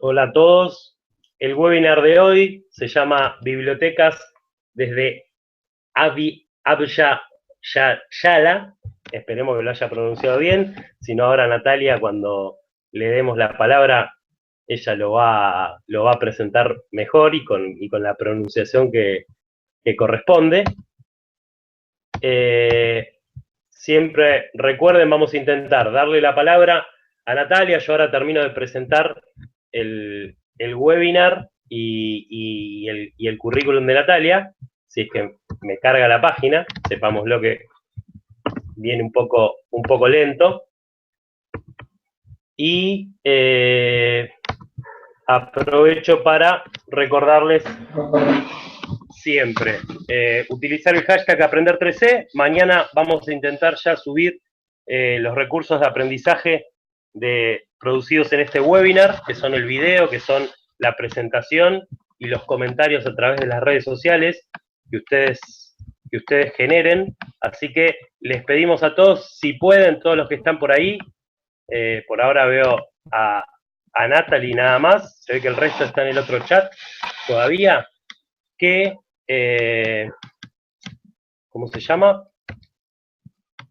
Hola a todos. El webinar de hoy se llama Bibliotecas desde Abya Yala. Esperemos que lo haya pronunciado bien. Si no, ahora Natalia, cuando le demos la palabra, ella lo va a presentar mejor y con la pronunciación que corresponde. Siempre recuerden, vamos a intentar darle la palabra a Natalia. Yo ahora termino de presentar el webinar y el currículum de Natalia. Si es que me carga la página, sepámoslo que viene un poco lento. Y aprovecho para recordarles siempre utilizar el hashtag Aprender3C. Mañana vamos a intentar ya subir los recursos de aprendizaje producidos en este webinar, que son el video, que son la presentación y los comentarios a través de las redes sociales que ustedes generen. Así que les pedimos a todos, si pueden, todos los que están por ahí, por ahora veo a Natalie nada más, se ve que el resto está en el otro chat todavía, que ¿cómo se llama?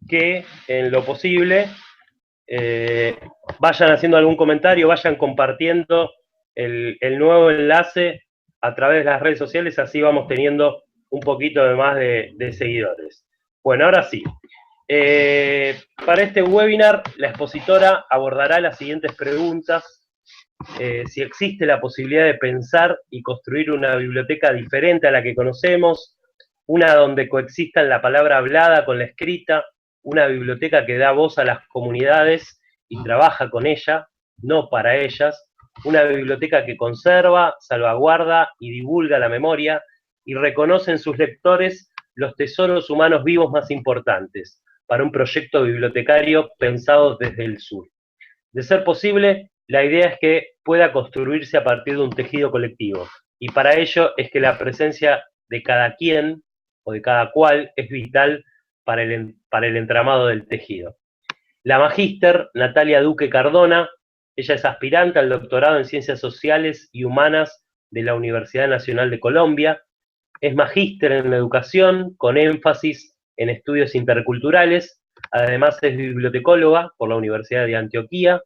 Que en lo posible vayan haciendo algún comentario, vayan compartiendo el nuevo enlace a través de las redes sociales, así vamos teniendo un poquito de más de seguidores. Bueno, ahora sí. Para este webinar, la expositora abordará las siguientes preguntas. Si existe la posibilidad de pensar y construir una biblioteca diferente a la que conocemos, una donde coexistan la palabra hablada con la escrita, una biblioteca que da voz a las comunidades y trabaja con ella, no para ellas, una biblioteca que conserva, salvaguarda y divulga la memoria y reconoce en sus lectores los tesoros humanos vivos más importantes para un proyecto bibliotecario pensado desde el sur. De ser posible, la idea es que pueda construirse a partir de un tejido colectivo, y para ello es que la presencia de cada quien o de cada cual es vital para el entramado del tejido. La magíster Natalia Duque Cardona, ella es aspirante al doctorado en Ciencias Sociales y Humanas de la Universidad Nacional de Colombia, es magíster en Educación con énfasis en estudios interculturales, además es bibliotecóloga por la Universidad de Antioquia,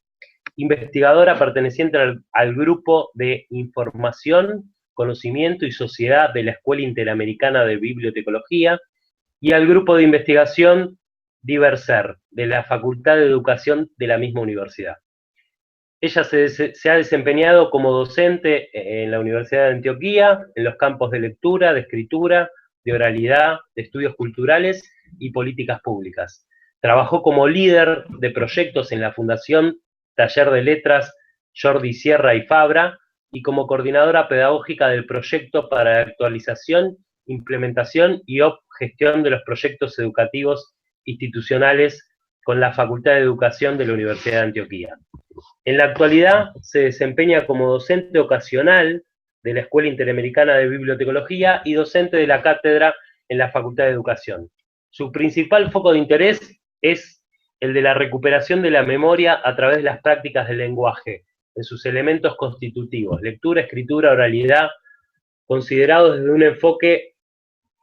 investigadora perteneciente al grupo de Información, Conocimiento y Sociedad de la Escuela Interamericana de Bibliotecología y al grupo de investigación Diverser, de la Facultad de Educación de la misma universidad. Ella se ha desempeñado como docente en la Universidad de Antioquia, en los campos de lectura, de escritura, de oralidad, de estudios culturales y políticas públicas. Trabajó como líder de proyectos en la Fundación Taller de Letras Jordi Sierra y Fabra y como coordinadora pedagógica del proyecto para la actualización, implementación y gestión de los proyectos educativos institucionales con la Facultad de Educación de la Universidad de Antioquia. En la actualidad se desempeña como docente ocasional de la Escuela Interamericana de Bibliotecología y docente de la cátedra en la Facultad de Educación. Su principal foco de interés es el de la recuperación de la memoria a través de las prácticas del lenguaje, en sus elementos constitutivos, lectura, escritura, oralidad, considerados desde un enfoque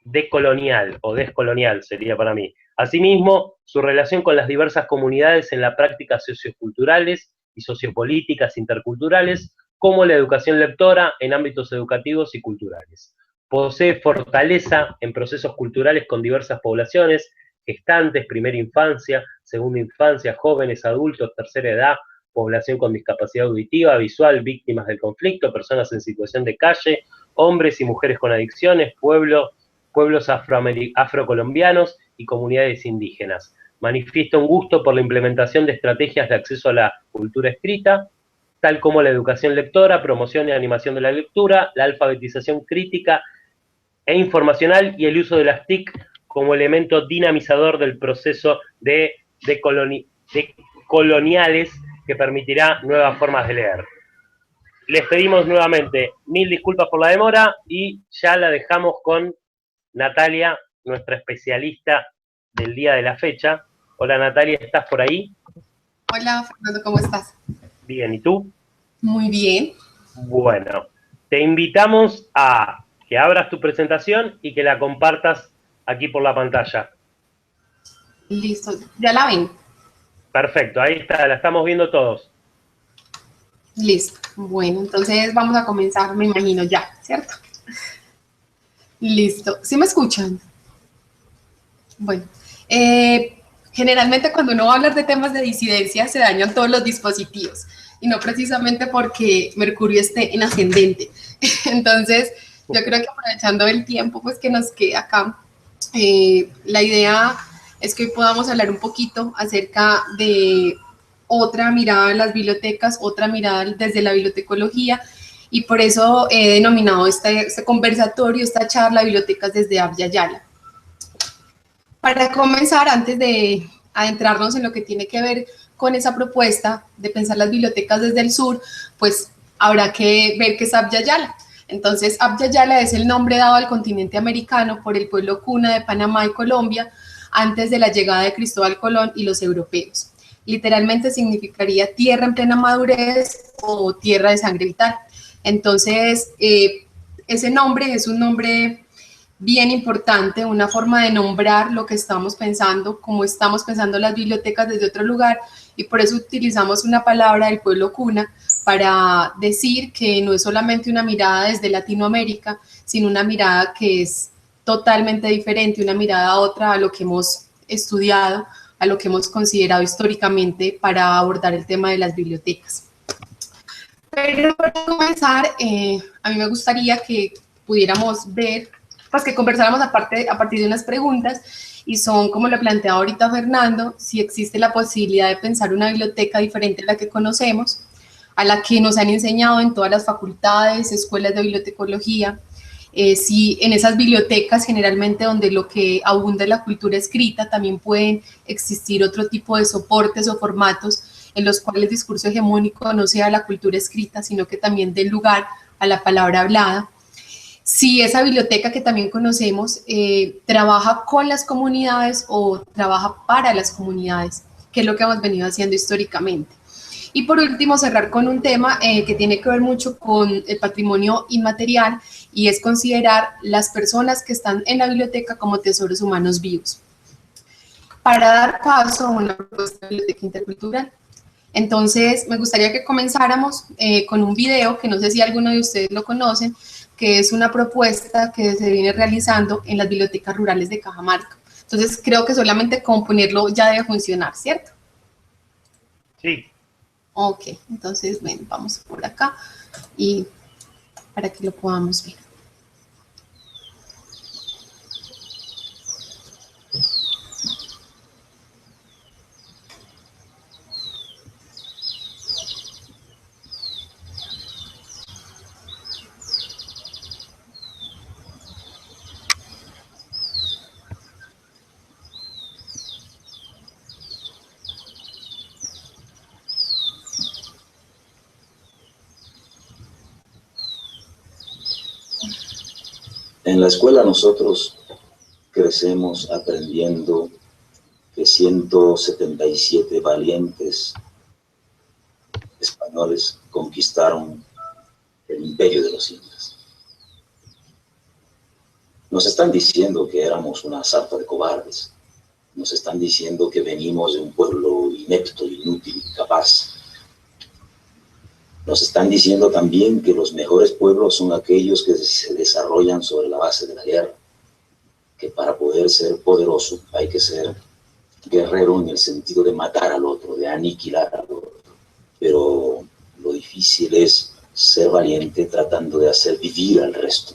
decolonial o descolonial sería para mí. Asimismo, su relación con las diversas comunidades en las prácticas socioculturales y sociopolíticas interculturales, como la educación lectora en ámbitos educativos y culturales. Posee fortaleza en procesos culturales con diversas poblaciones, gestantes, primera infancia, segunda infancia, jóvenes, adultos, tercera edad, población con discapacidad auditiva, visual, víctimas del conflicto, personas en situación de calle, hombres y mujeres con adicciones, pueblos afrocolombianos y comunidades indígenas. Manifiesta un gusto por la implementación de estrategias de acceso a la cultura escrita, tal como la educación lectora, promoción y animación de la lectura, la alfabetización crítica e informacional y el uso de las TIC como elemento dinamizador del proceso de coloniales que permitirá nuevas formas de leer. Les pedimos nuevamente 1000 disculpas por la demora y ya la dejamos con Natalia, nuestra especialista del día de la fecha. Hola Natalia, ¿estás por ahí? Hola Fernando, ¿cómo estás? Bien, ¿y tú? Muy bien. Bueno, te invitamos a que abras tu presentación y que la compartas aquí por la pantalla. Listo, ya la ven. Perfecto, ahí está, la estamos viendo todos. Listo. Bueno, entonces vamos a comenzar, me imagino ya, ¿cierto? Listo. ¿Sí me escuchan? Bueno, generalmente cuando uno va a hablar de temas de disidencia se dañan todos los dispositivos y no precisamente porque Mercurio esté en ascendente. Entonces, yo creo que aprovechando el tiempo pues que nos queda acá, la idea es que hoy podamos hablar un poquito acerca de otra mirada a las bibliotecas, otra mirada desde la bibliotecología, y por eso he denominado este conversatorio, esta charla, Bibliotecas desde Abya Yala. Para comenzar, antes de adentrarnos en lo que tiene que ver con esa propuesta de pensar las bibliotecas desde el sur, pues habrá que ver qué es Abya Yala. Entonces, Abya Yala es el nombre dado al continente americano por el pueblo cuna de Panamá y Colombia antes de la llegada de Cristóbal Colón y los europeos. Literalmente significaría tierra en plena madurez o tierra de sangre vital. Entonces, ese nombre es un nombre bien importante, una forma de nombrar lo que estamos pensando, cómo estamos pensando las bibliotecas desde otro lugar, y por eso utilizamos una palabra del pueblo cuna para decir que no es solamente una mirada desde Latinoamérica, sino una mirada que es totalmente diferente, una mirada otra a lo que hemos estudiado, a lo que hemos considerado históricamente para abordar el tema de las bibliotecas. Pero para comenzar, a mí me gustaría que pudiéramos ver, pues que conversáramos a partir de unas preguntas, y son, como lo planteaba ahorita Fernando, si existe la posibilidad de pensar una biblioteca diferente a la que conocemos, a la que nos han enseñado en todas las facultades, escuelas de bibliotecología, si en esas bibliotecas generalmente donde lo que abunda es la cultura escrita, también pueden existir otro tipo de soportes o formatos en los cuales el discurso hegemónico no sea la cultura escrita, sino que también dé lugar a la palabra hablada. Si esa biblioteca que también conocemos trabaja con las comunidades o trabaja para las comunidades, que es lo que hemos venido haciendo históricamente. Y por último, cerrar con un tema que tiene que ver mucho con el patrimonio inmaterial, y es considerar las personas que están en la biblioteca como tesoros humanos vivos. Para dar paso a una propuesta de biblioteca intercultural. Entonces, me gustaría que comenzáramos con un video que no sé si alguno de ustedes lo conocen, que es una propuesta que se viene realizando en las bibliotecas rurales de Cajamarca. Entonces, creo que solamente con ponerlo ya debe funcionar, ¿cierto? Sí. Ok, entonces, bueno, vamos por acá y para que lo podamos ver. En la escuela nosotros crecemos aprendiendo que 177 valientes españoles conquistaron el imperio de los incas. Nos están diciendo que éramos una sarta de cobardes. Nos están diciendo que venimos de un pueblo inepto, inútil, incapaz. Nos están diciendo también que los mejores pueblos son aquellos que se desarrollan sobre la base de la guerra, que para poder ser poderoso hay que ser guerrero en el sentido de matar al otro, de aniquilar al otro. Pero lo difícil es ser valiente tratando de hacer vivir al resto.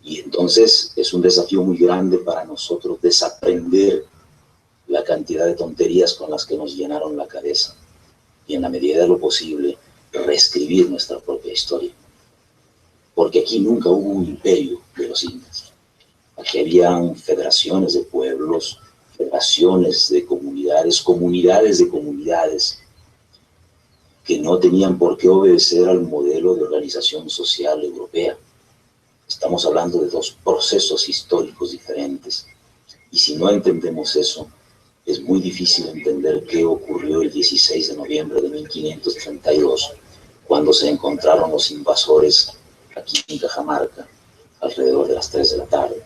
Y entonces es un desafío muy grande para nosotros desaprender la cantidad de tonterías con las que nos llenaron la cabeza y en la medida de lo posible reescribir nuestra propia historia. Porque aquí nunca hubo un imperio de los incas. Aquí habían federaciones de pueblos, federaciones de comunidades, comunidades de comunidades, que no tenían por qué obedecer al modelo de organización social europea. Estamos hablando de dos procesos históricos diferentes. Y si no entendemos eso, es muy difícil entender qué ocurrió el 16 de noviembre de 1532, cuando se encontraron los invasores aquí en Cajamarca, alrededor de las 3 de la tarde.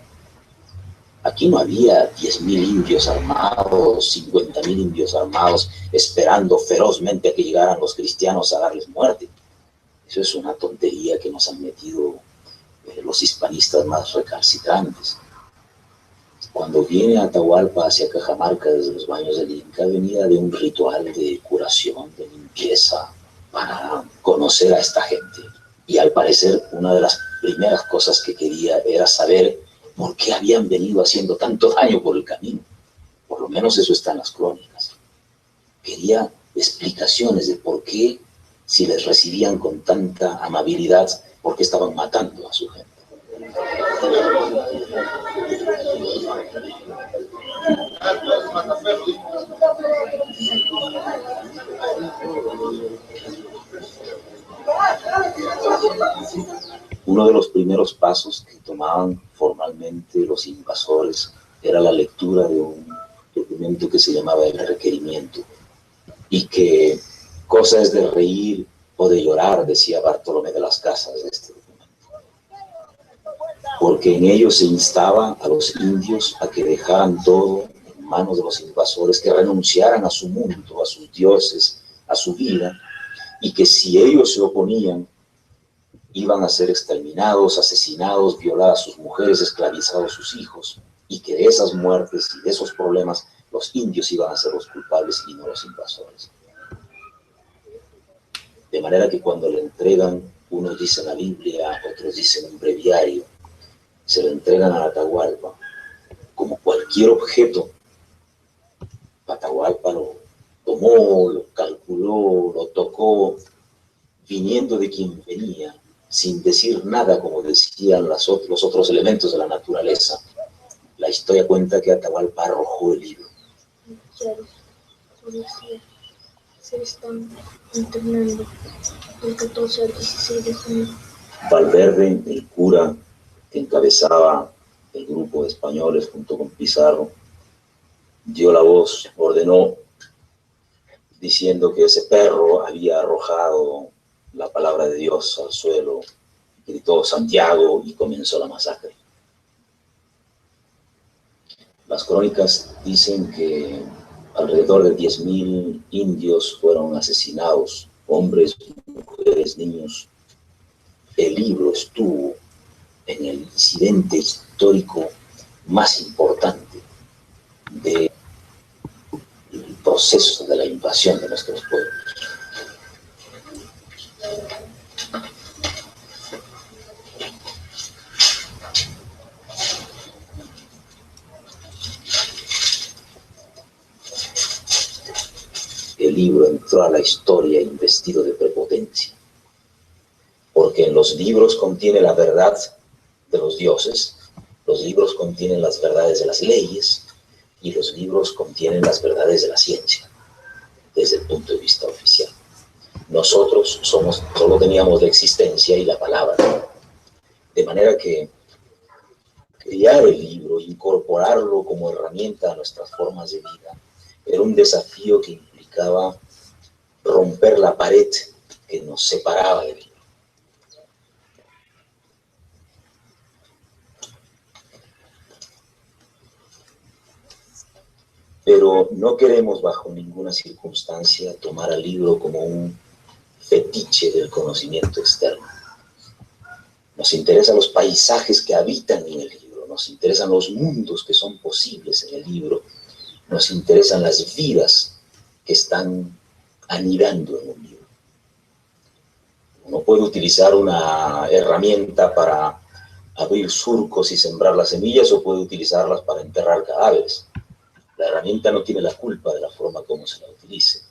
Aquí no había 10.000 indios armados, 50.000 indios armados, esperando ferozmente a que llegaran los cristianos a darles muerte. Eso es una tontería que nos han metido los hispanistas más recalcitrantes. Cuando viene Atahualpa hacia Cajamarca desde los baños del Inca, venía de un ritual de curación, de limpieza, para conocer a esta gente. Y al parecer una de las primeras cosas que quería era saber por qué habían venido haciendo tanto daño por el camino. Por lo menos eso está en las crónicas. Quería explicaciones de por qué, si les recibían con tanta amabilidad, por qué estaban matando a su gente. Uno de los primeros pasos que tomaban formalmente los invasores era la lectura de un documento que se llamaba el requerimiento, y que cosa es de reír o de llorar, decía Bartolomé de las Casas de este documento, porque en ello se instaba a los indios a que dejaran todo en manos de los invasores, que renunciaran a su mundo, a sus dioses, a su vida, y que si ellos se oponían, iban a ser exterminados, asesinados, violadas sus mujeres, esclavizados sus hijos, y que de esas muertes y de esos problemas los indios iban a ser los culpables y no los invasores. De manera que cuando le entregan, unos dicen la Biblia, otros dicen un breviario, se lo entregan a Atahualpa como cualquier objeto. Atahualpa lo tomó, lo calculó, lo tocó, viniendo de quien venía, sin decir nada, como decían los otros elementos de la naturaleza. La historia cuenta que Atahualpa arrojó el libro. Policía se están internando del 14 al 16 de junio. Valverde, el cura que encabezaba el grupo de españoles junto con Pizarro, dio la voz, ordenó, diciendo que ese perro había arrojado la palabra de Dios al suelo, gritó Santiago y comenzó la masacre. Las crónicas dicen que alrededor de 10.000 indios fueron asesinados, hombres, mujeres, niños. El libro estuvo en el incidente histórico más importante del proceso de la invasión de nuestros pueblos. El libro entró a la historia investido de prepotencia, porque en los libros contiene la verdad de los dioses, los libros contienen las verdades de las leyes y los libros contienen las verdades de la ciencia, desde el punto de vista oficial. Nosotros solo teníamos la existencia y la palabra, de manera que crear el libro, incorporarlo como herramienta a nuestras formas de vida, era un desafío que implicaba romper la pared que nos separaba del libro. Pero no queremos bajo ninguna circunstancia tomar al libro como un fetiche del conocimiento externo. Nos interesan los paisajes que habitan en el libro, nos interesan los mundos que son posibles en el libro, nos interesan las vidas que están anidando en un libro. Uno puede utilizar una herramienta para abrir surcos y sembrar las semillas, o puede utilizarlas para enterrar cadáveres. La herramienta no tiene la culpa de la forma como se la utilice.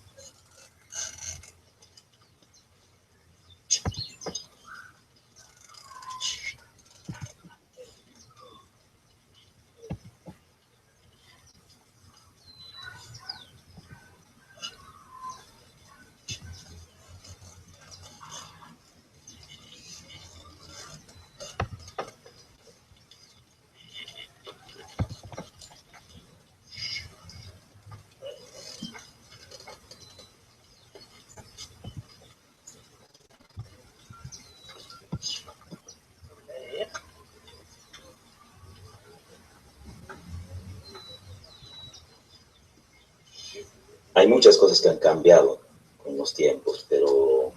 Hay muchas cosas que han cambiado con los tiempos, pero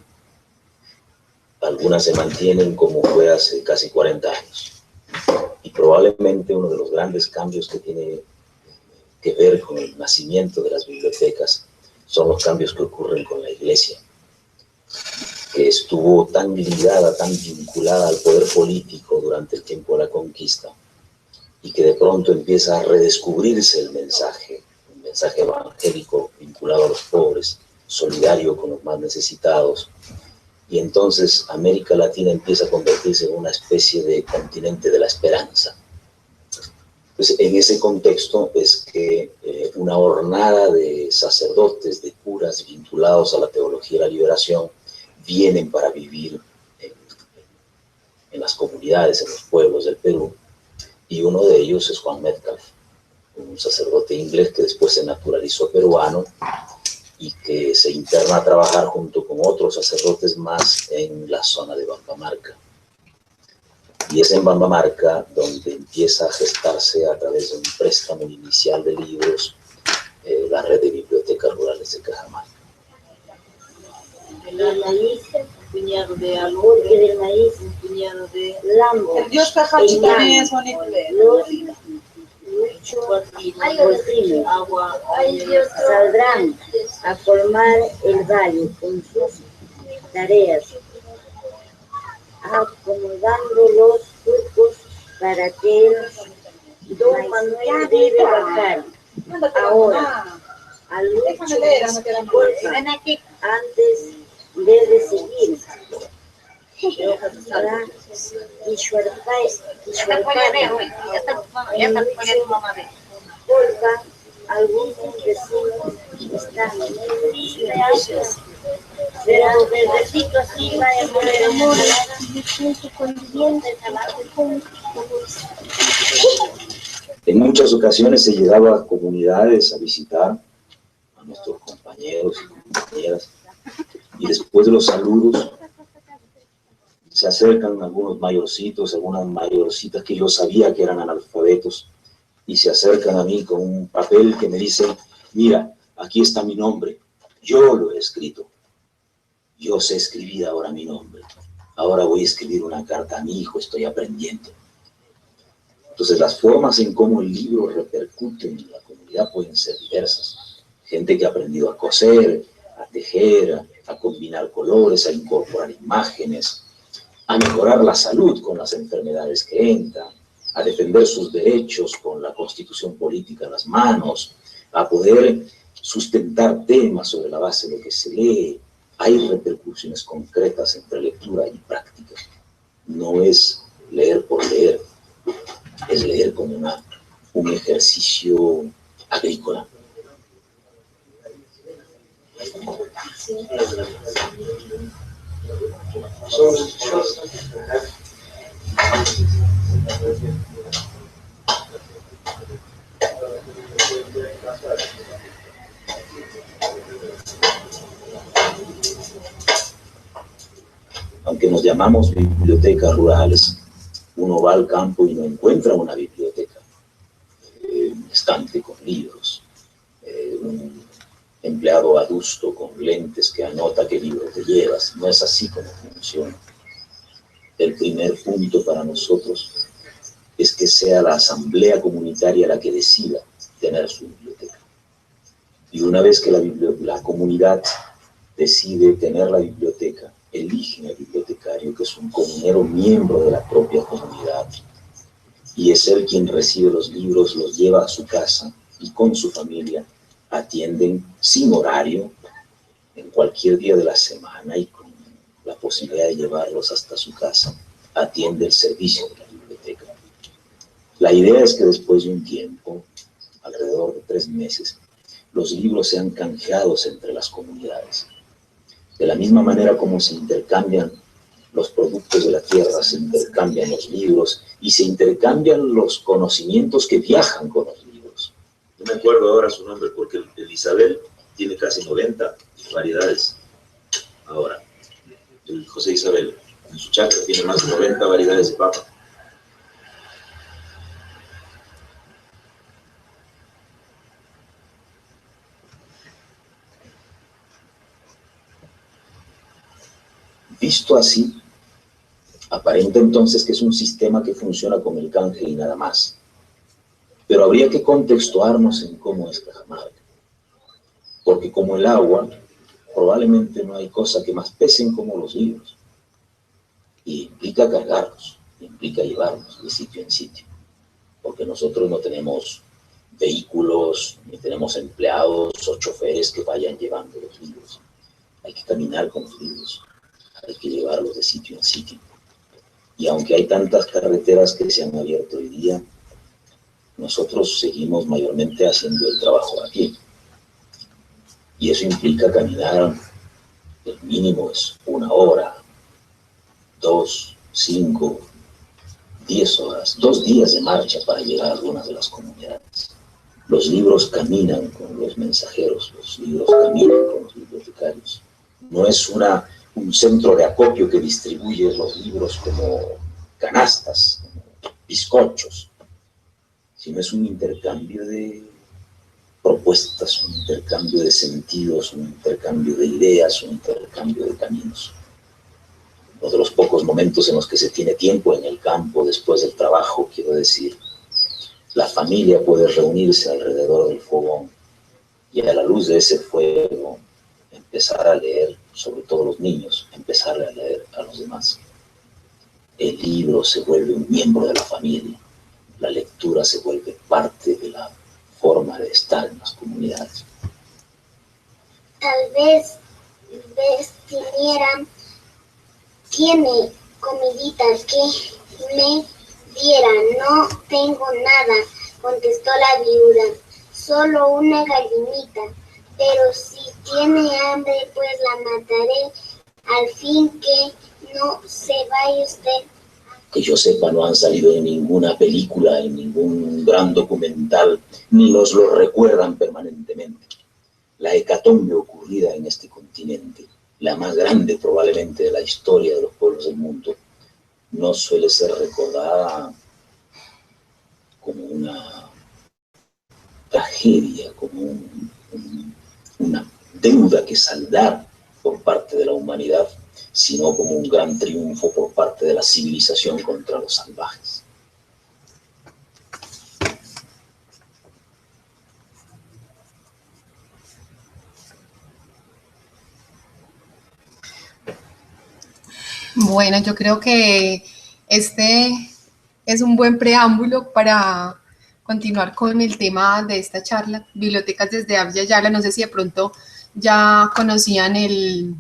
algunas se mantienen como fue hace casi 40 años. Y probablemente uno de los grandes cambios que tiene que ver con el nacimiento de las bibliotecas son los cambios que ocurren con la Iglesia, que estuvo tan ligada, tan vinculada al poder político durante el tiempo de la conquista, y que de pronto empieza a redescubrirse el mensaje evangélico vinculado a los pobres, solidario con los más necesitados, y entonces América Latina empieza a convertirse en una especie de continente de la esperanza. Pues en ese contexto es que una hornada de sacerdotes, de curas vinculados a la teología de la liberación vienen para vivir en las comunidades, en los pueblos del Perú, y uno de ellos es Juan Metcalf, un sacerdote inglés que después se naturalizó peruano y que se interna a trabajar junto con otros sacerdotes más en la zona de Bambamarca. Y es en Bambamarca donde empieza a gestarse, a través de un préstamo inicial de libros, la red de bibliotecas rurales de Cajamarca. El maíz, un puñado de algodón, del maíz, un puñado de lambo. El dios Cajachi también es bonito de Los agua, saldrán a formar el valle con sus tareas, acomodando los surcos para que el don Manuel debe bajar. Ahora, al lucho antes debe seguir. Algunos vecinos están pero verdecito así vaya por el amor En muchas ocasiones se llegaba a comunidades a visitar a nuestros compañeros y compañeras, y después de los saludos se acercan algunos mayorcitos, algunas mayorcitas que yo sabía que eran analfabetos, y se acercan a mí con un papel que me dicen: mira, aquí está mi nombre, yo lo he escrito, yo sé escribir ahora mi nombre, ahora voy a escribir una carta a mi hijo, estoy aprendiendo. Entonces las formas en cómo el libro repercute en la comunidad pueden ser diversas. Gente que ha aprendido a coser, a tejer, a combinar colores, a incorporar imágenes, a mejorar la salud con las enfermedades que entran, a defender sus derechos con la constitución política en las manos, a poder sustentar temas sobre la base de lo que se lee. Hay repercusiones concretas entre lectura y práctica. No es leer por leer, es leer como un ejercicio agrícola. Aunque nos llamamos bibliotecas rurales, uno va al campo y no encuentra una biblioteca, un estante con libros, un empleado adusto con lentes que anota qué libro te llevas. No es así como funciona. El primer punto para nosotros es que sea la asamblea comunitaria la que decida tener su biblioteca. Y una vez que la comunidad decide tener la biblioteca, eligen al bibliotecario, que es un comunero miembro de la propia comunidad, y es él quien recibe los libros, los lleva a su casa y con su familia atienden sin horario, en cualquier día de la semana y con la posibilidad de llevarlos hasta su casa, atiende el servicio de la biblioteca. La idea es que después de un tiempo, alrededor de 3 meses, los libros sean canjeados entre las comunidades. De la misma manera como se intercambian los productos de la tierra, se intercambian los libros y se intercambian los conocimientos que viajan con los libros. No me acuerdo ahora su nombre porque el Isabel tiene casi 90 variedades. Ahora, el José Isabel en su chacra tiene más de 90 variedades de papa. Visto así, aparenta entonces que es un sistema que funciona con el canje y nada más. Pero habría que contextuarnos en cómo es Cajamarca. Porque como el agua, probablemente no hay cosa que más pesen como los libros. Y implica cargarlos, implica llevarlos de sitio en sitio. Porque nosotros no tenemos vehículos, ni tenemos empleados o choferes que vayan llevando los libros. Hay que caminar con los libros, hay que llevarlos de sitio en sitio. Y aunque hay tantas carreteras que se han abierto hoy día, nosotros seguimos mayormente haciendo el trabajo aquí. Y eso implica caminar, el mínimo es 1 hora, 2, 5, 10 horas, 2 días de marcha para llegar a algunas de las comunidades. Los libros caminan con los mensajeros, los libros caminan con los bibliotecarios. No es un centro de acopio que distribuye los libros como canastas, como bizcochos, sino es un intercambio de propuestas, un intercambio de sentidos, un intercambio de ideas, un intercambio de caminos. Uno de los pocos momentos en los que se tiene tiempo en el campo después del trabajo, quiero decir, la familia puede reunirse alrededor del fogón y a la luz de ese fuego empezar a leer, sobre todo los niños, empezar a leer a los demás. El libro se vuelve un miembro de la familia, la lectura se vuelve parte de la forma de estar en las comunidades. Tal vez Vestiniera tiene comiditas que me diera. No tengo nada, contestó la viuda, solo una gallinita, pero si tiene hambre pues la mataré, al fin que no se vaya usted. Que yo sepa, no han salido en ninguna película, en ningún gran documental, ni nos lo recuerdan permanentemente. La hecatombe ocurrida en este continente, la más grande probablemente de la historia de los pueblos del mundo, no suele ser recordada como una tragedia, como una deuda que saldar por parte de la humanidad, sino como un gran triunfo por parte de la civilización contra los salvajes. Bueno, yo creo que este es un buen preámbulo para continuar con el tema de esta charla, Bibliotecas desde Abya Yala. No sé si de pronto ya conocían el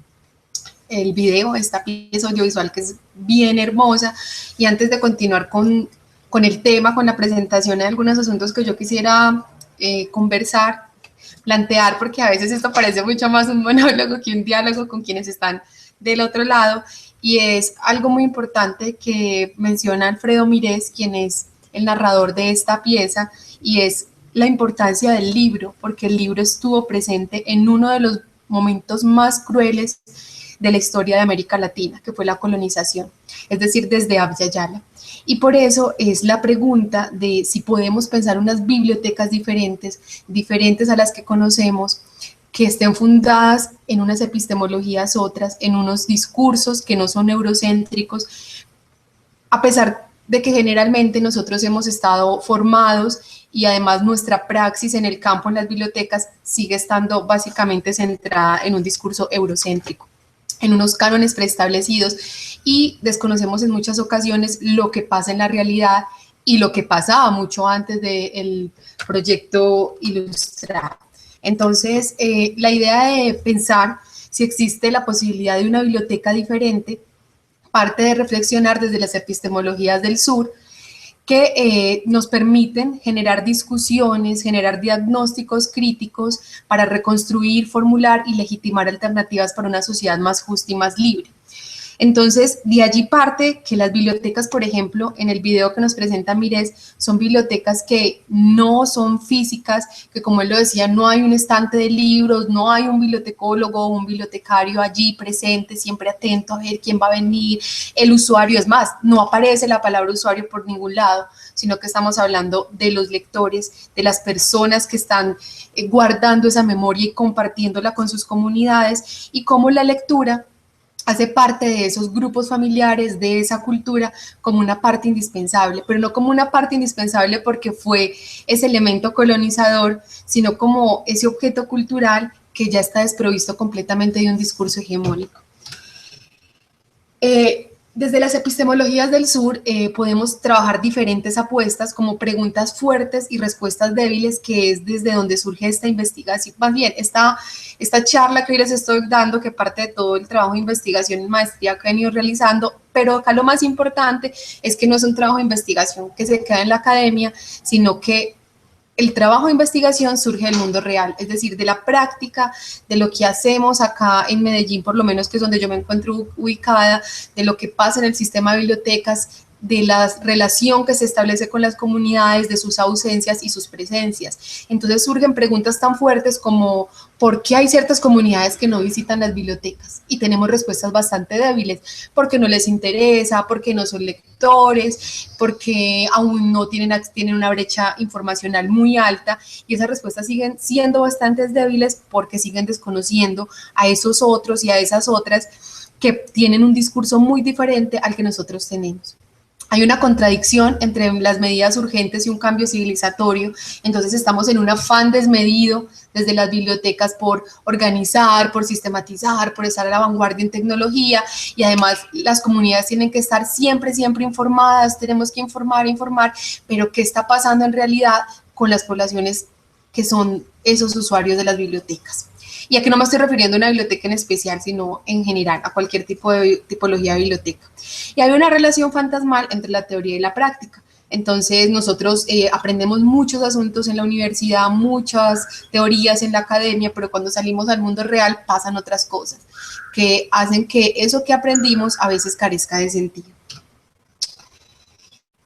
video, esta pieza audiovisual que es bien hermosa. Y antes de continuar con el tema, con la presentación de algunos asuntos que yo quisiera conversar, plantear, porque a veces esto parece mucho más un monólogo que un diálogo con quienes están del otro lado, y es algo muy importante que menciona Alfredo Mirés, quien es el narrador de esta pieza, y es la importancia del libro, porque el libro estuvo presente en uno de los momentos más crueles de la historia de América Latina, que fue la colonización, es decir, desde Abya Yala. Y por eso es la pregunta de si podemos pensar unas bibliotecas diferentes a las que conocemos, que estén fundadas en unas epistemologías otras, en unos discursos que no son eurocéntricos, a pesar de que generalmente nosotros hemos estado formados y además nuestra praxis en el campo, en las bibliotecas, sigue estando básicamente centrada en un discurso eurocéntrico, en unos cánones preestablecidos, y desconocemos en muchas ocasiones lo que pasa en la realidad y lo que pasaba mucho antes del proyecto Ilustrado. Entonces, la idea de pensar si existe la posibilidad de una biblioteca diferente parte de reflexionar desde las epistemologías del sur, que nos permiten generar discusiones, generar diagnósticos críticos para reconstruir, formular y legitimar alternativas para una sociedad más justa y más libre. Entonces, de allí parte que las bibliotecas, por ejemplo, en el video que nos presenta Mirés, son bibliotecas que no son físicas, que como él lo decía, no hay un estante de libros, no hay un bibliotecólogo o un bibliotecario allí presente, siempre atento a ver quién va a venir, el usuario. Es más, no aparece la palabra usuario por ningún lado, sino que estamos hablando de los lectores, de las personas que están guardando esa memoria y compartiéndola con sus comunidades, y cómo la lectura hace parte de esos grupos familiares, de esa cultura, como una parte indispensable, pero no como una parte indispensable porque fue ese elemento colonizador, sino como ese objeto cultural que ya está desprovisto completamente de un discurso hegemónico. Desde las epistemologías del sur podemos trabajar diferentes apuestas como preguntas fuertes y respuestas débiles, que es desde donde surge esta investigación. Más bien, esta charla que hoy les estoy dando, que parte de todo el trabajo de investigación y maestría que he venido realizando, pero acá lo más importante es que no es un trabajo de investigación que se queda en la academia, sino que el trabajo de investigación surge del mundo real, es decir, de la práctica, de lo que hacemos acá en Medellín, por lo menos que es donde yo me encuentro ubicada, de lo que pasa en el sistema de bibliotecas, de la relación que se establece con las comunidades, de sus ausencias y sus presencias. Entonces surgen preguntas tan fuertes como ¿por qué hay ciertas comunidades que no visitan las bibliotecas? Y tenemos respuestas bastante débiles, porque no les interesa, porque no son lectores, porque aún no tienen una brecha informacional muy alta, y esas respuestas siguen siendo bastante débiles porque siguen desconociendo a esos otros y a esas otras que tienen un discurso muy diferente al que nosotros tenemos. Hay una contradicción entre las medidas urgentes y un cambio civilizatorio, entonces estamos en un afán desmedido desde las bibliotecas por organizar, por sistematizar, por estar a la vanguardia en tecnología, y además las comunidades tienen que estar siempre informadas, tenemos que informar, pero ¿qué está pasando en realidad con las poblaciones que son esos usuarios de las bibliotecas? Y aquí no me estoy refiriendo a una biblioteca en especial, sino en general, a cualquier tipología de biblioteca. Y hay una relación fantasmal entre la teoría y la práctica. Entonces nosotros aprendemos muchos asuntos en la universidad, muchas teorías en la academia, pero cuando salimos al mundo real pasan otras cosas que hacen que eso que aprendimos a veces carezca de sentido.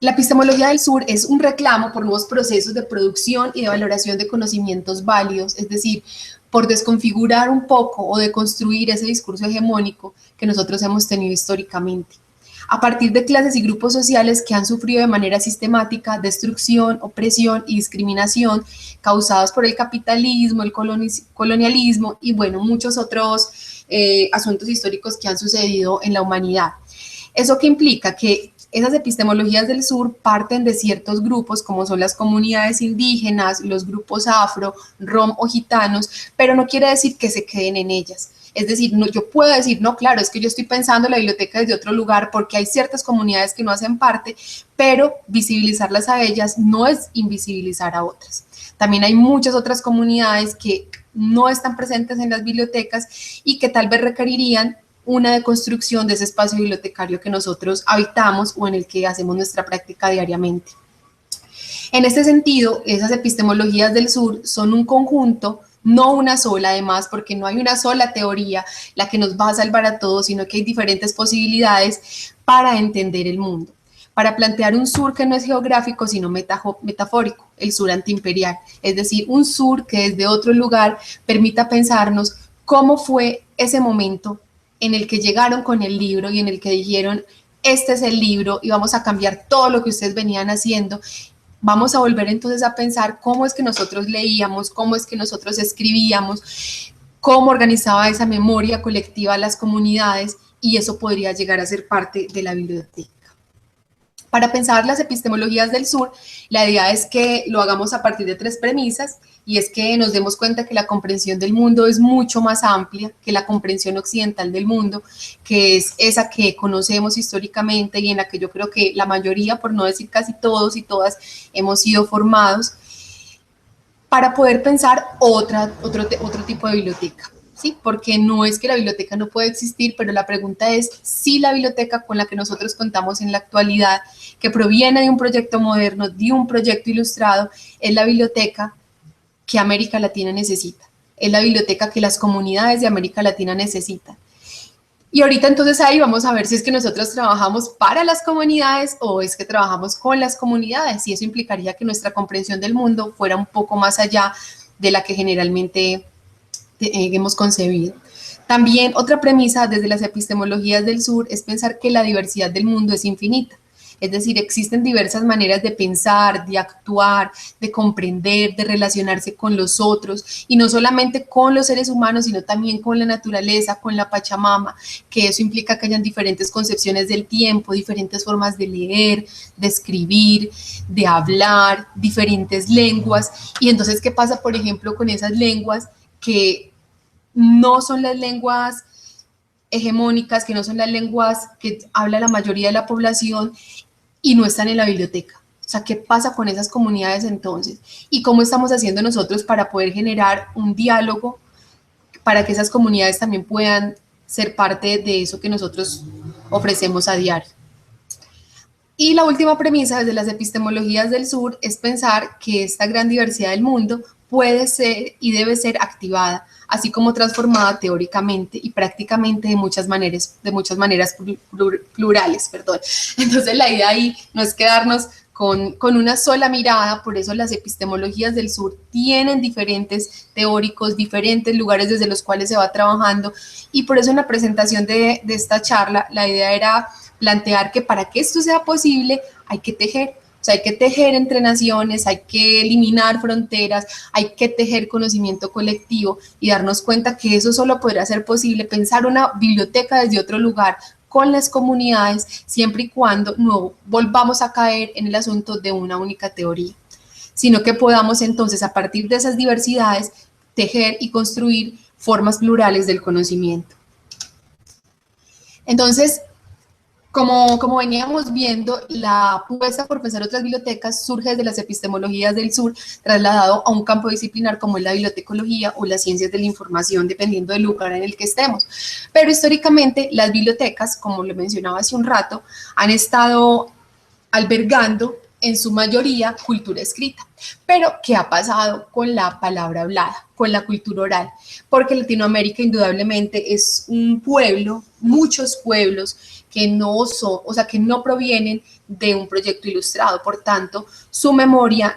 La epistemología del sur es un reclamo por nuevos procesos de producción y de valoración de conocimientos válidos, es decir, por desconfigurar un poco o deconstruir ese discurso hegemónico que nosotros hemos tenido históricamente, a partir de clases y grupos sociales que han sufrido de manera sistemática destrucción, opresión y discriminación causadas por el capitalismo, el colonialismo y, bueno, muchos otros asuntos históricos que han sucedido en la humanidad. ¿Eso qué implica? Que esas epistemologías del sur parten de ciertos grupos, como son las comunidades indígenas, los grupos afro, rom o gitanos, pero no quiere decir que se queden en ellas. Es decir, no, yo puedo decir, no, claro, es que yo estoy pensando en la biblioteca desde otro lugar porque hay ciertas comunidades que no hacen parte, pero visibilizarlas a ellas no es invisibilizar a otras. También hay muchas otras comunidades que no están presentes en las bibliotecas y que tal vez requerirían una deconstrucción de ese espacio bibliotecario que nosotros habitamos o en el que hacemos nuestra práctica diariamente. En este sentido, esas epistemologías del sur son un conjunto, no una sola además, porque no hay una sola teoría la que nos va a salvar a todos, sino que hay diferentes posibilidades para entender el mundo, para plantear un sur que no es geográfico, sino metafórico, el sur antiimperial, es decir, un sur que desde otro lugar permita pensarnos cómo fue ese momento en el que llegaron con el libro y en el que dijeron, este es el libro y vamos a cambiar todo lo que ustedes venían haciendo. Vamos a volver entonces a pensar cómo es que nosotros leíamos, cómo es que nosotros escribíamos, cómo organizaba esa memoria colectiva las comunidades, y eso podría llegar a ser parte de la biblioteca. Para pensar las epistemologías del sur, la idea es que lo hagamos a partir de 3 premisas, y es que nos demos cuenta que la comprensión del mundo es mucho más amplia que la comprensión occidental del mundo, que es esa que conocemos históricamente y en la que yo creo que la mayoría, por no decir casi todos y todas, hemos sido formados, para poder pensar otro tipo de biblioteca. ¿Sí? Porque no es que la biblioteca no pueda existir, pero la pregunta es si la biblioteca con la que nosotros contamos en la actualidad, que proviene de un proyecto moderno, de un proyecto ilustrado, es la biblioteca que América Latina necesita, es la biblioteca que las comunidades de América Latina necesitan. Y ahorita entonces ahí vamos a ver si es que nosotros trabajamos para las comunidades o es que trabajamos con las comunidades, y eso implicaría que nuestra comprensión del mundo fuera un poco más allá de la que generalmente hemos concebido. También otra premisa desde las epistemologías del sur es pensar que la diversidad del mundo es infinita. Es decir, existen diversas maneras de pensar, de actuar, de comprender, de relacionarse con los otros, y no solamente con los seres humanos, sino también con la naturaleza, con la Pachamama, que eso implica que hayan diferentes concepciones del tiempo, diferentes formas de leer, de escribir, de hablar, diferentes lenguas. Y entonces, ¿qué pasa, por ejemplo, con esas lenguas que no son las lenguas hegemónicas, que no son las lenguas que habla la mayoría de la población y no están en la biblioteca? O sea, ¿qué pasa con esas comunidades entonces? ¿Y cómo estamos haciendo nosotros para poder generar un diálogo para que esas comunidades también puedan ser parte de eso que nosotros ofrecemos a diario? Y la última premisa desde las epistemologías del sur es pensar que esta gran diversidad del mundo puede ser y debe ser activada, así como transformada teóricamente y prácticamente de muchas maneras plurales. Entonces la idea ahí no es quedarnos con una sola mirada, por eso las epistemologías del sur tienen diferentes teóricos, diferentes lugares desde los cuales se va trabajando, y por eso en la presentación de esta charla la idea era plantear que para que esto sea posible hay que tejer. O sea, hay que tejer entre naciones, hay que eliminar fronteras, hay que tejer conocimiento colectivo y darnos cuenta que eso solo podrá ser posible, pensar una biblioteca desde otro lugar con las comunidades, siempre y cuando no volvamos a caer en el asunto de una única teoría, sino que podamos entonces, a partir de esas diversidades, tejer y construir formas plurales del conocimiento. Entonces, como veníamos viendo, la apuesta por pensar otras bibliotecas surge desde las epistemologías del sur, trasladado a un campo disciplinar como es la bibliotecología o las ciencias de la información, dependiendo del lugar en el que estemos. Pero históricamente las bibliotecas, como lo mencionaba hace un rato, han estado albergando en su mayoría cultura escrita. Pero, ¿qué ha pasado con la palabra hablada, con la cultura oral? Porque Latinoamérica indudablemente es un pueblo, muchos pueblos, que no son, o sea, que no provienen de un proyecto ilustrado. Por tanto, su memoria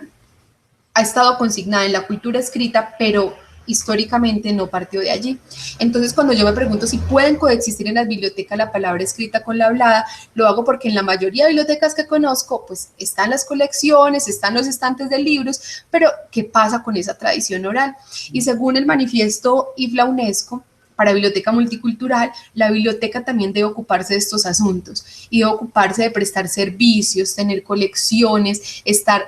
ha estado consignada en la cultura escrita, pero históricamente no partió de allí. Entonces, cuando yo me pregunto si pueden coexistir en las bibliotecas la palabra escrita con la hablada, lo hago porque en la mayoría de bibliotecas que conozco, pues están las colecciones, están los estantes de libros, pero ¿qué pasa con esa tradición oral? Y según el manifiesto IFLA UNESCO, para biblioteca multicultural, la biblioteca también debe ocuparse de estos asuntos y debe ocuparse de prestar servicios, tener colecciones, estar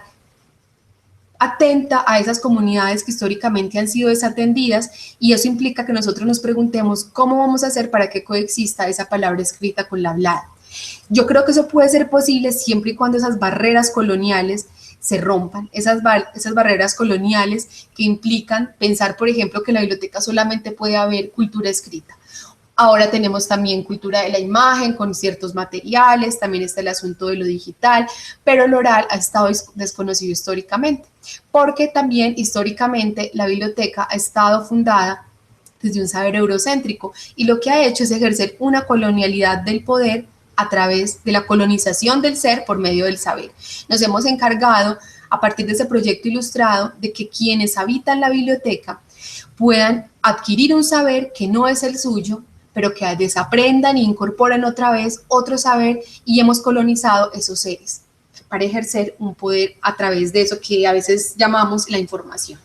atenta a esas comunidades que históricamente han sido desatendidas, y eso implica que nosotros nos preguntemos cómo vamos a hacer para que coexista esa palabra escrita con la hablada. Yo creo que eso puede ser posible siempre y cuando esas barreras coloniales se rompan, esas barreras coloniales que implican pensar, por ejemplo, que en la biblioteca solamente puede haber cultura escrita. Ahora tenemos también cultura de la imagen con ciertos materiales, también está el asunto de lo digital, pero el oral ha estado desconocido históricamente, porque también históricamente la biblioteca ha estado fundada desde un saber eurocéntrico, y lo que ha hecho es ejercer una colonialidad del poder a través de la colonización del ser por medio del saber. Nos hemos encargado, a partir de ese proyecto ilustrado, de que quienes habitan la biblioteca puedan adquirir un saber que no es el suyo, pero que desaprendan e incorporen otra vez otro saber, y hemos colonizado esos seres para ejercer un poder a través de eso que a veces llamamos la información.